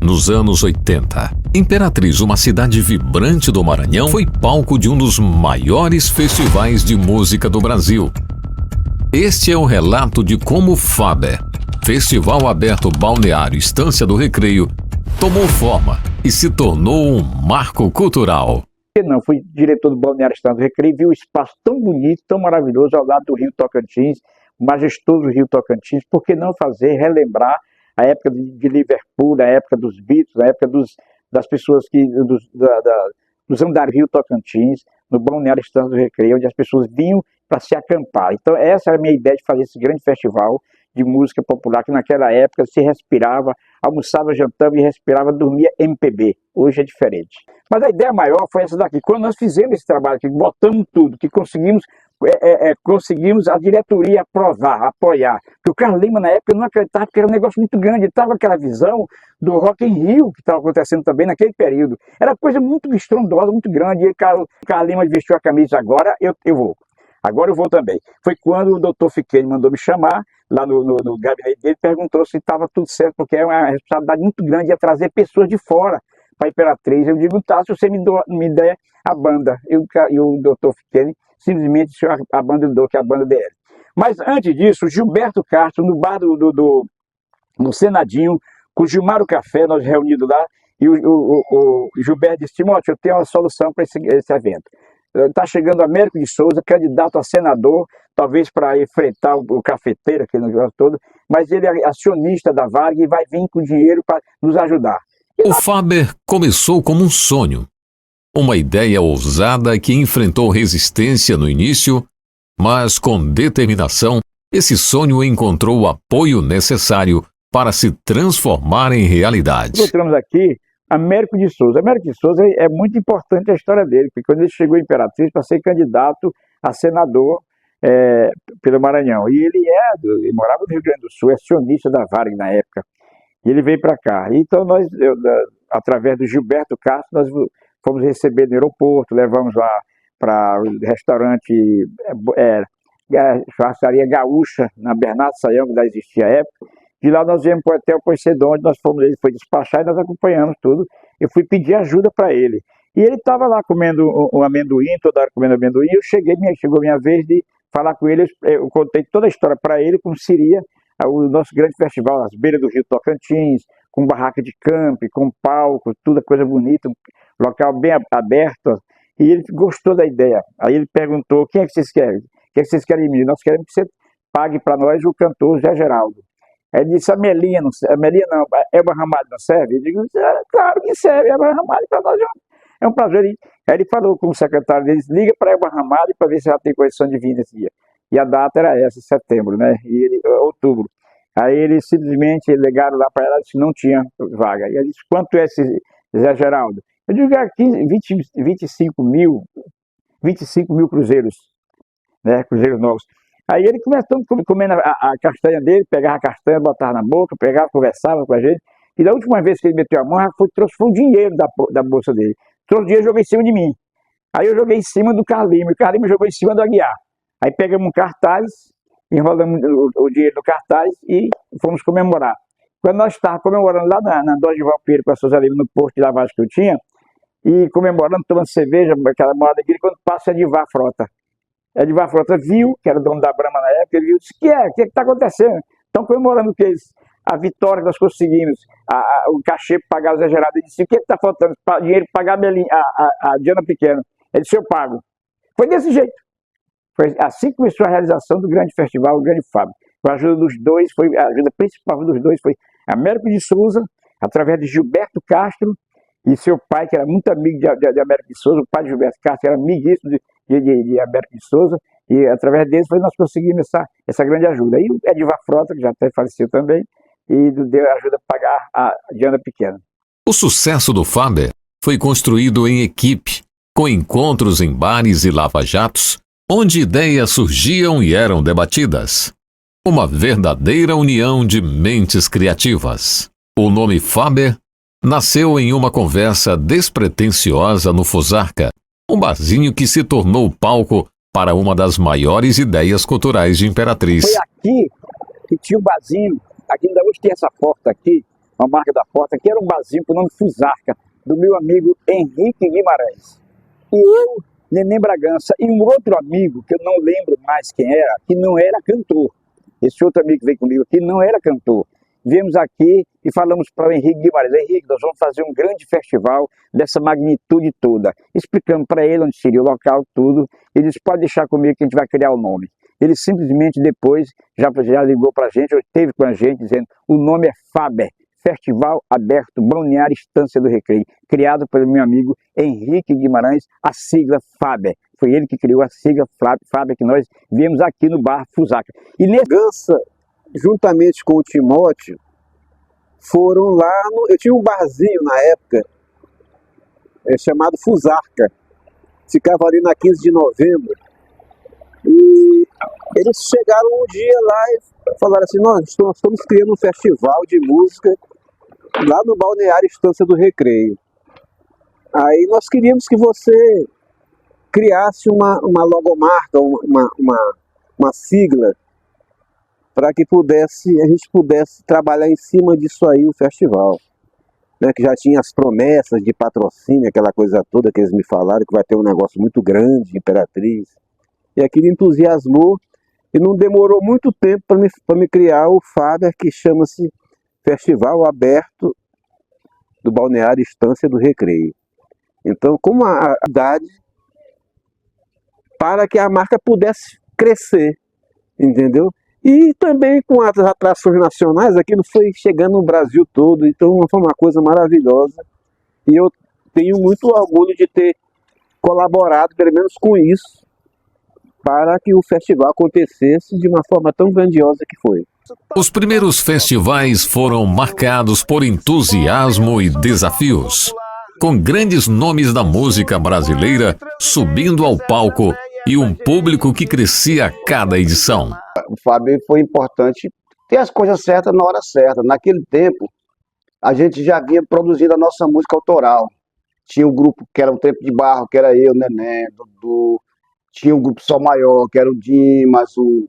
Nos anos 80, Imperatriz, uma cidade vibrante do Maranhão, foi palco de um dos maiores festivais de música do Brasil. Este é o relato de como o Faber, Festival Aberto Balneário Estância do Recreio, tomou forma e se tornou um marco cultural. Não, fui diretor do Balneário Estância do Recreio, vi um espaço tão bonito, tão maravilhoso ao lado do Rio Tocantins, o majestoso Rio Tocantins. Por que não relembrar a época de Liverpool, a época dos Beatles, a época das pessoas dos andares Rio Tocantins, no Balneário Estância do Recreio, onde as pessoas vinham para se acampar. Então essa era a minha ideia de fazer esse grande festival de música popular, que naquela época se respirava, almoçava, jantava e respirava, dormia MPB. Hoje é diferente. Mas a ideia maior foi essa daqui. Quando nós fizemos esse trabalho aqui, botamos tudo, que conseguimos a diretoria aprovar, apoiar. Porque o Carlos Lima, na época, não acreditava, porque era um negócio muito grande. Ele estava com aquela visão do Rock in Rio, que estava acontecendo também naquele período. Era coisa muito estrondosa, muito grande. E o Carlos Lima vestiu a camisa, agora eu vou. Agora eu vou também. Foi quando o doutor Fiquene mandou me chamar, lá no gabinete dele, perguntou se estava tudo certo, porque é uma responsabilidade muito grande, ia trazer pessoas de fora para a Imperatriz. Eu digo, tá, se você me der a banda. E o doutor Fiquene simplesmente disse a banda que é a banda dele. Mas antes disso, o Gilberto Castro, no bar no Senadinho, com o Gilmar Café, nós reunidos lá, e o Gilberto disse, Timóteo, eu tenho uma solução para esse evento. Está chegando Américo de Souza, candidato a senador, talvez para enfrentar o cafeteiro aqui no negócio todo, mas ele é acionista da Varg e vai vir com dinheiro para nos ajudar. O Faber começou como um sonho, uma ideia ousada que enfrentou resistência no início, mas com determinação, esse sonho encontrou o apoio necessário para se transformar em realidade. Encontramos aqui Américo de Souza. Américo de Souza é muito importante a história dele, porque quando ele chegou à Imperatriz para ser candidato a senador pelo Maranhão, e ele morava no Rio Grande do Sul, é acionista da Varg na época, e ele veio para cá. Então através do Gilberto Castro, nós fomos receber no aeroporto, levamos lá para o restaurante Churrascaria Gaúcha, na Bernardo Sayão, que ainda existia à época. De lá nós viemos para o Hotel Poseidon, onde nós fomos, ele foi despachar e nós acompanhamos tudo. Eu fui pedir ajuda para ele. E ele estava lá comendo um amendoim, toda hora comendo amendoim. Chegou a minha vez de falar com ele, eu contei toda a história para ele, como seria o nosso grande festival, às beiras do Rio Tocantins, com barraca de camp, com palco, tudo coisa bonita, um local bem aberto. E ele gostou da ideia. Aí ele perguntou, quem é que vocês querem? O que é que vocês querem de mim? Nós queremos que você pague para nós o cantor Zé Geraldo. Aí ele disse, a Melinha não, Elba Ramalho não serve? Eu digo, claro que serve, Elba Ramalho para nós é um prazer. Aí ele falou com o secretário dele, liga para Elba Ramalho para ver se ela tem condição de vir nesse dia. E a data era essa, setembro, né? Outubro. Aí eles simplesmente ligaram lá para ela e disse, não tinha vaga. E ela disse, quanto é esse Zé Geraldo? Eu digo, aqui 25 mil cruzeiros, né? Cruzeiros novos. Aí ele começou comendo a castanha dele, pegava a castanha, botava na boca, conversava com a gente. E da última vez que ele meteu a mão, trouxe o dinheiro da bolsa dele. Trouxe o dinheiro e jogou em cima de mim. Aí eu joguei em cima do Carlos Lima, e o Carlos Lima jogou em cima do Aguiar. Aí pegamos um cartaz, enrolamos o dinheiro no cartaz e fomos comemorar. Quando nós estávamos comemorando lá na Dodge Valpeiro com a Souza Lima, no posto de lavagem que eu tinha, e comemorando, tomando cerveja, aquela maior alegria, quando passa a Edivar Frota. Edivar Frota viu, que era dono da Brahma na época, ele viu e disse, o que está acontecendo? Estão comemorando a vitória que nós conseguimos, o cachê para pagar o Zé Geraldo. Ele disse, o que está faltando? Dinheiro para pagar a Diana Pequeno. Ele disse, eu pago. Foi desse jeito. Foi assim que começou a realização do grande festival, o grande Fábio. A ajuda dos dois, a ajuda principal dos dois foi Américo de Souza, através de Gilberto Castro, e seu pai, que era muito amigo de Américo de Souza, o pai de Gilberto Castro era amiguíssimo de Américo de Souza, e através deles nós conseguimos essa grande ajuda. E o Edivar Frota, que já até faleceu também, e deu ajuda para pagar a Diana Pequena. O sucesso do Faber foi construído em equipe, com encontros em bares e lava-jatos, onde ideias surgiam e eram debatidas. Uma verdadeira união de mentes criativas. O nome Faber nasceu em uma conversa despretensiosa no Fusarca, um barzinho que se tornou palco para uma das maiores ideias culturais de Imperatriz. Foi aqui que tinha um barzinho, aqui ainda hoje tem essa porta aqui, uma marca da porta, que era um barzinho com o nome Fusarca, do meu amigo Henrique Guimarães. E eu, Neném Bragança, e um outro amigo, que eu não lembro mais quem era, que não era cantor. Esse outro amigo que veio comigo aqui não era cantor. Viemos aqui e falamos para o Henrique Guimarães: Henrique, nós vamos fazer um grande festival dessa magnitude toda. Explicamos para ele onde seria o local, tudo. Ele disse: pode deixar comigo que a gente vai criar o nome. Ele simplesmente depois já ligou para a gente, ou esteve com a gente, dizendo: o nome é Faber, Festival Aberto Balneário Estância do Recreio, criado pelo meu amigo Henrique Guimarães, a sigla Faber. Foi ele que criou a sigla Faber, que nós viemos aqui no bar Fusarca. E Bragança, juntamente com o Timóteo, foram lá eu tinha um barzinho na época, chamado Fusarca, ficava ali na 15 de novembro, e eles chegaram um dia lá e falaram assim: nós estamos criando um festival de música lá no Balneário Estância do Recreio. Aí nós queríamos que você criasse uma logomarca, uma sigla, para que a gente pudesse trabalhar em cima disso aí, o festival. Né, que já tinha as promessas de patrocínio, aquela coisa toda que eles me falaram, que vai ter um negócio muito grande, Imperatriz. E aquilo entusiasmou, e não demorou muito tempo para me criar o Faber, que chama-se Festival Aberto do Balneário Estância do Recreio. Então, como a idade, para que a marca pudesse crescer, entendeu? E também com as atrações nacionais, aquilo foi chegando no Brasil todo, então foi uma coisa maravilhosa. E eu tenho muito orgulho de ter colaborado, pelo menos com isso, para que o festival acontecesse de uma forma tão grandiosa que foi. Os primeiros festivais foram marcados por entusiasmo e desafios, com grandes nomes da música brasileira subindo ao palco e um público que crescia a cada edição. O Faber foi importante ter as coisas certas na hora certa. Naquele tempo, a gente já vinha produzindo a nossa música autoral. Tinha um grupo que era o Tempo de Barro, que era eu, Neném, Dudu. Tinha o grupo Sol Maior, que era o Dimas, o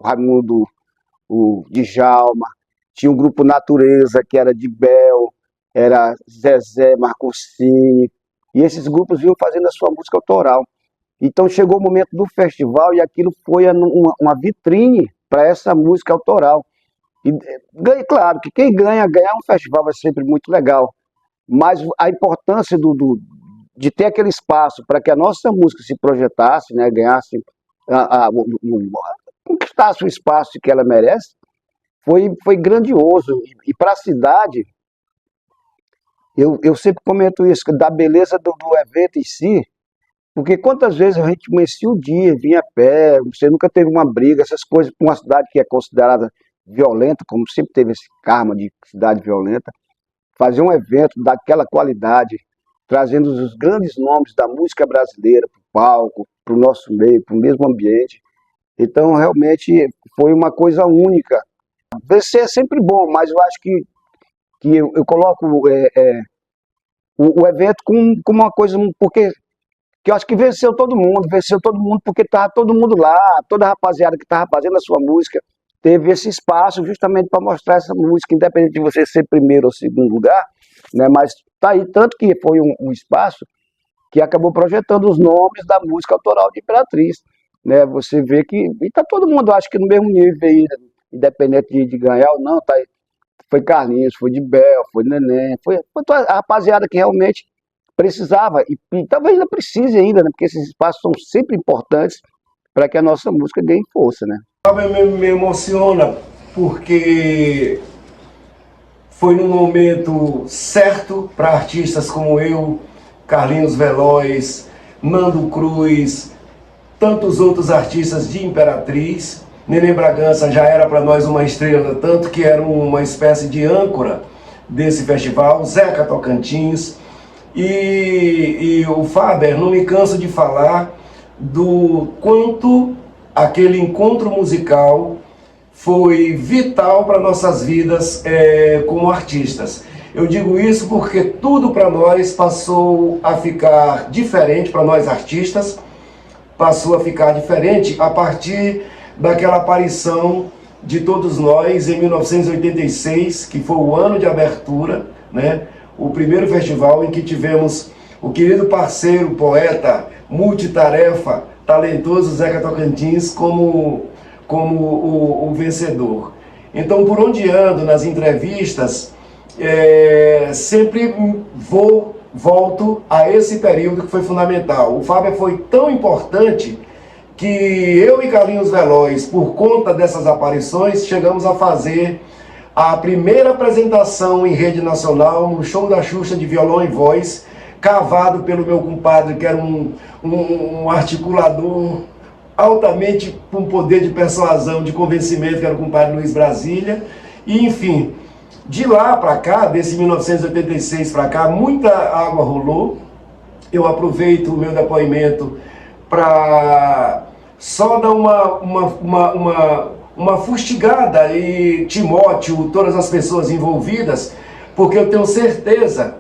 Raimundo, o Djalma. Tinha o grupo Natureza, que era de Bel, era Zezé, Marcosini. E esses grupos vinham fazendo a sua música autoral. Então chegou o momento do festival e aquilo foi uma vitrine para essa música autoral. E claro que quem ganhar um festival vai ser sempre muito legal, mas a importância de ter aquele espaço para que a nossa música se projetasse, né, ganhasse, conquistasse o espaço que ela merece, foi grandioso. E para a cidade, eu sempre comento isso, da beleza do evento em si. Porque quantas vezes a gente amanhecia o dia, vinha a pé, você nunca teve uma briga, essas coisas, com uma cidade que é considerada violenta, como sempre teve esse karma de cidade violenta, fazer um evento daquela qualidade, trazendo os grandes nomes da música brasileira para o palco, para o nosso meio, para o mesmo ambiente. Então, realmente, foi uma coisa única. Vencer é sempre bom, mas eu acho que eu coloco o evento como uma coisa, porque eu acho que venceu todo mundo porque estava todo mundo lá, toda a rapaziada que estava fazendo a sua música teve esse espaço justamente para mostrar essa música, independente de você ser primeiro ou segundo lugar, né? Mas tá aí, tanto que foi um espaço que acabou projetando os nomes da música autoral de Imperatriz, né? Você vê que está todo mundo, acho que no mesmo nível aí, independente de ganhar ou não, tá aí. Foi Carlinhos, foi de Bel, foi Neném, foi a rapaziada que realmente precisava, e talvez ainda precise ainda, né? Porque esses espaços são sempre importantes para que a nossa música ganhe força, né? Me emociona porque foi num momento certo para artistas como eu, Carlinhos Veloz, Nando Cruz, tantos outros artistas de Imperatriz. Neném Bragança já era para nós uma estrela, tanto que era uma espécie de âncora desse festival, Zeca Tocantins. E o Faber, não me canso de falar do quanto aquele encontro musical foi vital para nossas vidas como artistas. Eu digo isso porque tudo para nós passou a ficar diferente, para nós artistas, passou a ficar diferente a partir daquela aparição de todos nós em 1986, que foi o ano de abertura, né? O primeiro festival em que tivemos o querido parceiro, poeta, multitarefa, talentoso Zeca Tocantins como o vencedor. Então, por onde ando nas entrevistas, sempre volto a esse período que foi fundamental. O Fábio foi tão importante que eu e Carlinhos Veloz, por conta dessas aparições, chegamos a fazer a primeira apresentação em rede nacional no show da Xuxa de violão e voz, cavado pelo meu compadre, que era um articulador altamente com poder de persuasão, de convencimento, que era o compadre Luiz Brasília. E, enfim, de lá para cá, desse 1986 para cá, muita água rolou. Eu aproveito o meu depoimento para só dar uma fustigada, e Timóteo, todas as pessoas envolvidas, porque eu tenho certeza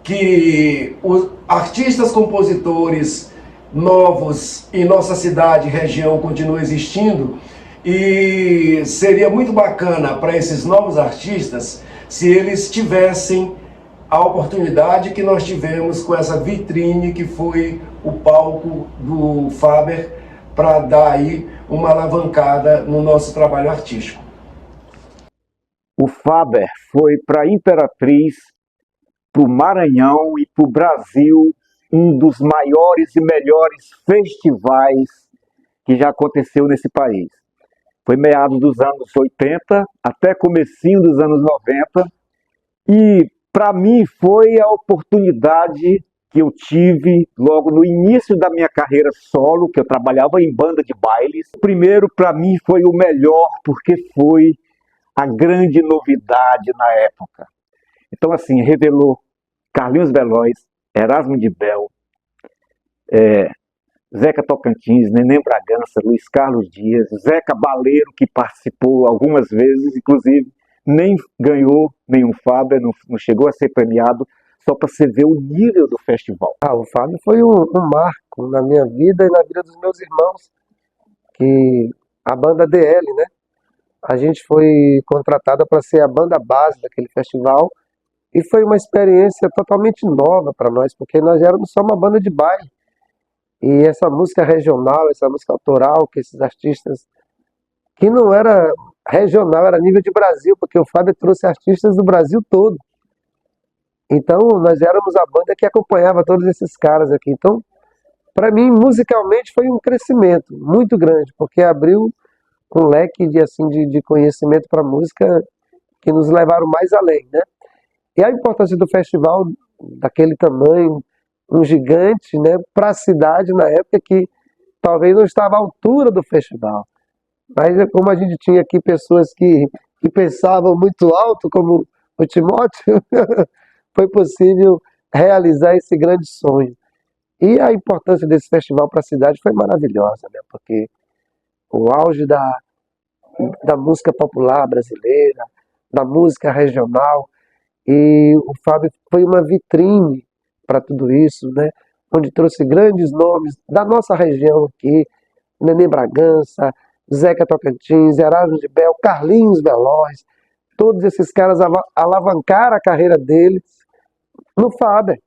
que os artistas, compositores novos em nossa cidade e região continuam existindo, e seria muito bacana para esses novos artistas se eles tivessem a oportunidade que nós tivemos com essa vitrine que foi o palco do Faber, para dar aí uma alavancada no nosso trabalho artístico. O Faber foi para a Imperatriz, para o Maranhão e para o Brasil um dos maiores e melhores festivais que já aconteceu nesse país. Foi meados dos anos 80 até comecinho dos anos 90, e para mim foi a oportunidade que eu tive logo no início da minha carreira solo, que eu trabalhava em banda de bailes. Primeiro, para mim, foi o melhor, porque foi a grande novidade na época. Então, assim, revelou Carlinhos Veloz, Erasmo de Bel, Zeca Tocantins, Neném Bragança, Luiz Carlos Dias, Zeca Baleiro, que participou algumas vezes, inclusive nem ganhou nenhum Faber, não chegou a ser premiado, só para você ver o nível do festival. O Fábio foi um marco na minha vida e na vida dos meus irmãos, que a banda DL, né? A gente foi contratada para ser a banda base daquele festival, e foi uma experiência totalmente nova para nós, porque nós éramos só uma banda de baile. E essa música regional, essa música autoral, que esses artistas, que não era regional, era nível de Brasil, porque o Fábio trouxe artistas do Brasil todo. Então, nós éramos a banda que acompanhava todos esses caras aqui. Então, para mim, musicalmente, foi um crescimento muito grande, porque abriu um leque de conhecimento para música que nos levaram mais além, né? E a importância do festival, daquele tamanho, um gigante, né, para a cidade na época, que talvez não estava à altura do festival. Mas como a gente tinha aqui pessoas que pensavam muito alto, como o Timóteo, foi possível realizar esse grande sonho. E a importância desse festival para a cidade foi maravilhosa, né? Porque o auge da música popular brasileira, da música regional, e o Fábio foi uma vitrine para tudo isso, né? Onde trouxe grandes nomes da nossa região aqui, Neném Bragança, Zeca Tocantins, Erasmo de Bel, Carlinhos Veloz, todos esses caras alavancaram a carreira deles no Faber,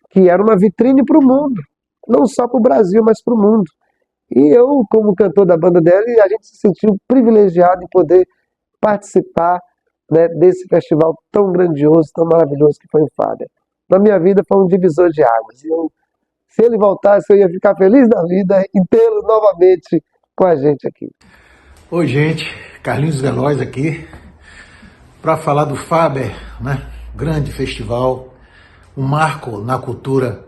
que era uma vitrine para o mundo, não só para o Brasil, mas para o mundo. E eu, como cantor da banda dele, a gente se sentiu privilegiado em poder participar, né, desse festival tão grandioso, tão maravilhoso que foi o Faber. Na minha vida foi um divisor de águas. Se ele voltasse, eu ia ficar feliz da vida em tê-lo novamente com a gente aqui. Oi, gente, Carlinhos Veloz aqui, para falar do Faber, né? Grande festival, um marco na cultura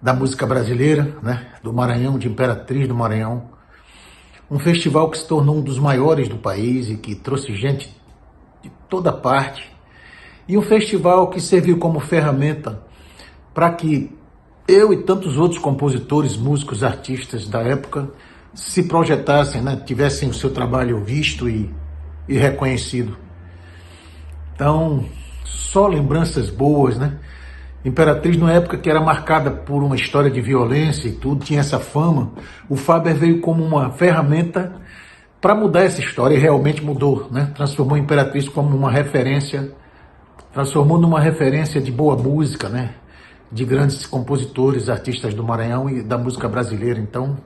da música brasileira, né? Do Maranhão, de Imperatriz do Maranhão. Um festival que se tornou um dos maiores do país e que trouxe gente de toda parte. E um festival que serviu como ferramenta para que eu e tantos outros compositores, músicos, artistas da época se projetassem, né? Tivessem o seu trabalho visto e reconhecido. Então, só lembranças boas, né? Imperatriz, numa época que era marcada por uma história de violência e tudo, tinha essa fama, o Faber veio como uma ferramenta para mudar essa história, e realmente mudou, né? Transformou a Imperatriz como uma referência, transformou numa referência de boa música, né? De grandes compositores, artistas do Maranhão e da música brasileira. Então,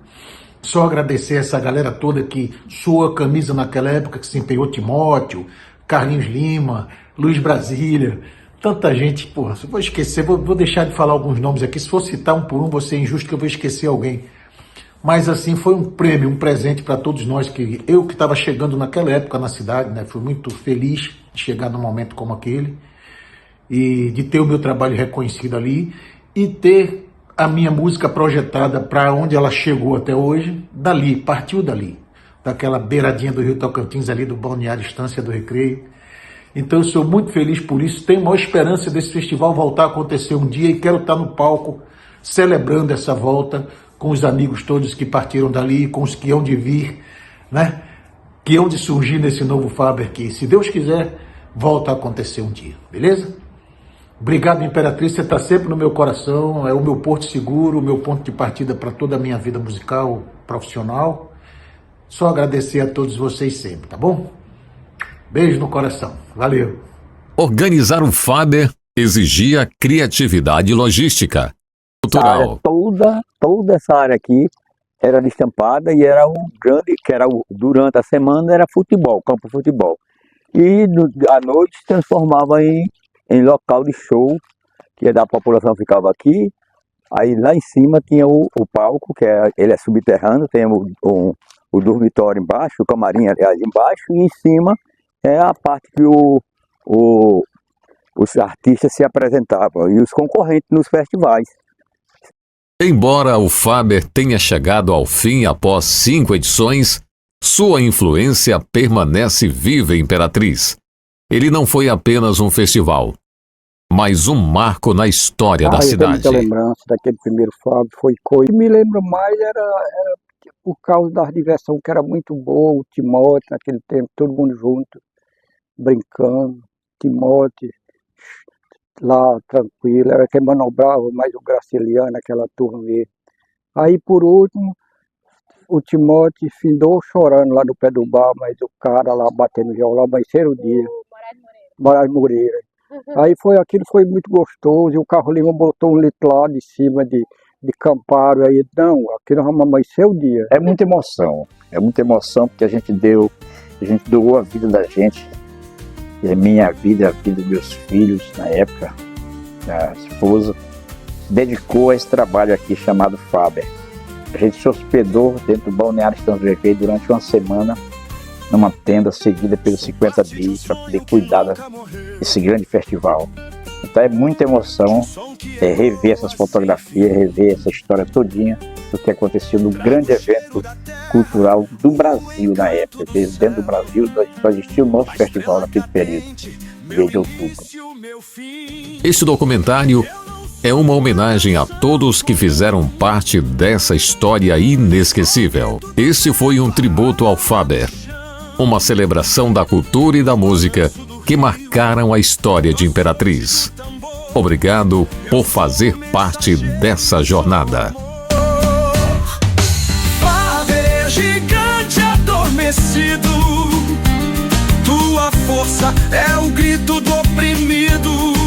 só agradecer essa galera toda que suou a camisa naquela época, que se empenhou, Timóteo, Carlinhos Lima, Luiz Brasília, tanta gente. Porra, se eu vou esquecer, vou deixar de falar alguns nomes aqui. Se for citar um por um, vou ser injusto que eu vou esquecer alguém. Mas assim, foi um prêmio, um presente para todos nós, que eu que estava chegando naquela época na cidade, né, fui muito feliz de chegar num momento como aquele, e de ter o meu trabalho reconhecido ali, e ter a minha música projetada para onde ela chegou até hoje, dali, partiu dali, daquela beiradinha do Rio Tocantins ali, do Balneário Estância do Recreio. Então eu sou muito feliz por isso, tenho maior esperança desse festival voltar a acontecer um dia, e quero estar no palco celebrando essa volta, com os amigos todos que partiram dali, com os que hão de vir, né? Que hão de surgir nesse novo Faber, que, se Deus quiser, volta a acontecer um dia, beleza? Obrigado, Imperatriz, você está sempre no meu coração, é o meu porto seguro, o meu ponto de partida para toda a minha vida musical, profissional. Só agradecer a todos vocês sempre, tá bom? Beijo no coração, valeu. Organizar um Faber exigia criatividade e logística. Cultural. Toda essa área aqui era destampada, e era durante a semana era futebol, campo de futebol. E à noite se transformava em local de show, que da população ficava aqui. Aí lá em cima tinha o palco, ele é subterrâneo, tem o dormitório embaixo, o camarim, aliás, embaixo, e em cima é a parte que os artistas se apresentavam, e os concorrentes nos festivais. Embora o Faber tenha chegado ao fim após 5 edições, sua influência permanece viva em Imperatriz. Ele não foi apenas um festival, mas um marco na história da cidade. Eu tenho muita lembrança daquele primeiro Faber, foi coisa. O que me lembra mais era por causa da diversão, que era muito boa, o Timóteo naquele tempo, todo mundo junto, brincando, Timóteo lá tranquilo, era quem manobrava mais o Graciliano, aquela turma mesmo. Aí por último, o Timóteo findou chorando lá no pé do bar, mas o cara lá batendo violão, amanheceram o dia. Moraes Moreira. Aí aquilo foi muito gostoso, e o Carlos Lima botou um litro lá de cima de Camparo, aí não, aqui nós vamos amanhecer o dia. É muita emoção, porque a gente doou a vida da gente, e a minha vida, a vida dos meus filhos, na época, a esposa, dedicou a esse trabalho aqui chamado Faber. A gente se hospedou dentro do Balneário Estância do Recreio durante uma semana, numa tenda seguida pelos 50 dias, para poder cuidar desse grande festival. Então é muita emoção rever essas fotografias, rever essa história todinha do que aconteceu no grande evento cultural do Brasil na época. Dentro do Brasil só existia o nosso festival naquele período, mês de outubro. Este documentário é uma homenagem a todos que fizeram parte dessa história inesquecível. Este foi um tributo ao Faber, uma celebração da cultura e da música que marcaram a história de Imperatriz. Obrigado por fazer parte dessa jornada. Faber gigante adormecido, tua força é o grito do oprimido.